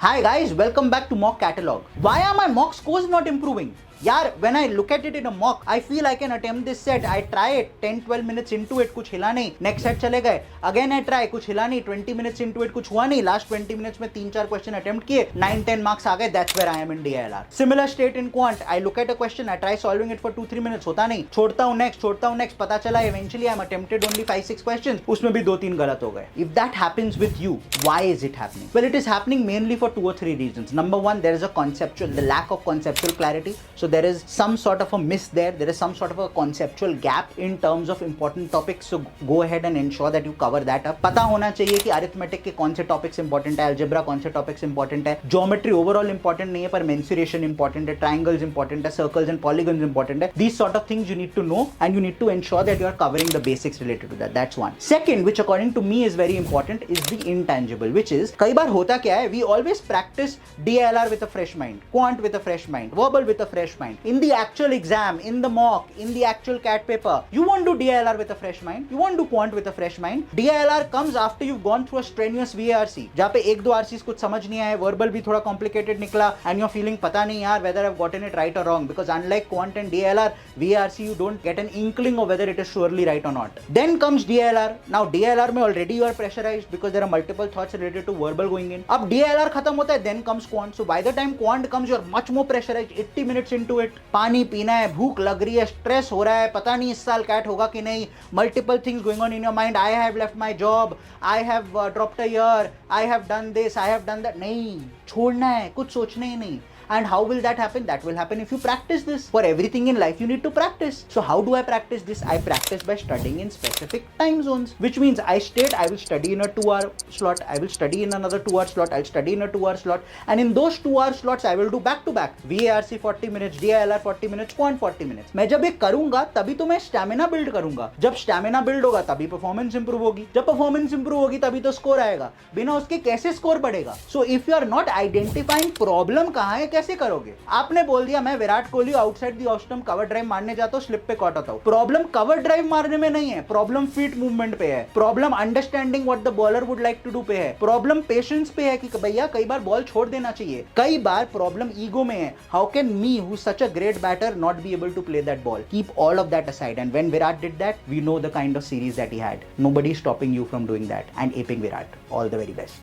Hi guys, welcome back to Mock Catalog. Why are my mock scores not improving? यार when I look at it in a mock, I feel I can attempt this set. I try it 10-12 minutes into it, कुछ हिला नहीं, next set चले गए. Again I try, कुछ हिला नहीं, 20 minutes into it, कुछ हुआ नहीं. Last 20 minutes में 3-4 question attempt किए, 9-10 marks आ गए. That's where I am in DILR. Similar state in quant. I look at a question, I try solving it for 2-3 minutes, होता नहीं, छोड़ता हूँ next, पता चला eventually I'm attempted only 5-6 questions, उसमें भी 2-3 गलत हो गए. If that happens with you, why is it happening? Well, it is happening mainly for 2 or 3 reasons. Number one, there is the lack of conceptual clarity. So there is some sort of a miss there. There is some sort of a conceptual gap in terms of important topics. So go ahead and ensure that you cover that up. पता होना चाहिए कि arithmetic के कौन से topics important है, algebra कौन से topics important है, geometry overall important नहीं है पर mensuration important है, triangles important है, circles and polygons important है. These sort of things you need to know and you need to ensure that you are covering the basics related to that. That's one. Second, which according to me is very important, is the intangible, which is कई बार होता क्या है, we always practice DLR with a fresh mind, quant with a fresh mind, verbal with a fresh mind. In the actual exam, in the mock, in the actual CAT paper, you won't do DLR with a fresh mind, you won't do quant with a fresh mind. DLR comes after you've gone through a strenuous VARC, जहाँ पे 1-2 RCs कुछ समझ नहीं आए, verbal भी थोड़ा complicated निकला, and you're feeling पता नहीं यार whether I've gotten it right or wrong, because unlike quant and DLR, VARC you don't get an inkling of whether it is surely right or not. Then comes DLR. Now DLR में already you are pressurized because there are multiple thoughts related to verbal going in. अब DLR खत्म होता है, then comes quant. So by the time quant comes, you're much more pressurized. 80 minutes into it, पानी पीना है, भूख लग रही है, स्ट्रेस हो रहा है, पता नहीं इस साल कैट होगा कि नहीं, multiple things going on in your mind. I have left my job, I have dropped a year, I have done this, I have done that. नहीं, छोड़ना है, कुछ सोचना ही नहीं. And how will that happen? That will happen if you practice this. For everything in life, you need to practice. So how do I practice this? I practice by studying in specific time zones, which means I will study in a 2-hour slot. I will study in another 2-hour slot. I'll study in a 2-hour slot. And in those 2-hour slots, I will do back to back. VARC 40 minutes, DILR 40 minutes, quant 40 minutes. मैं जब ये करूंगा, तभी तो मैं stamina build करूंगा. जब stamina build होगा, तभी परफॉर्मेंस इंप्रूव होगी. जब परफॉर्मेंस इंप्रूव होगी, तभी तो स्कोर आएगा. बिना उसके कैसे स्कोर बढ़ेगा? So if you are not identifying problem कहाँ है, कैसे करोगे? आपने बोल दिया मैं Virat Kohli outside the off stump cover drive मारने जाता हूं, स्लिप पे कॉट होता हूं. प्रॉब्लम कवर ड्राइव मारने में नहीं है, प्रॉब्लम फीट मूवमेंट पे है. Problem understanding what the bowler would like to do पे है. प्रॉब्लम पेशेंस पे है कि भैया कई बार बॉल छोड़ देना चाहिए. कई बार प्रॉब्लम ईगो में है. How can me who such a great batter not be able to play that ball? Keep all of that aside. And when Virat did that, we know the kind of series that he had. Nobody stopping you from doing that and aping Virat. All the very best.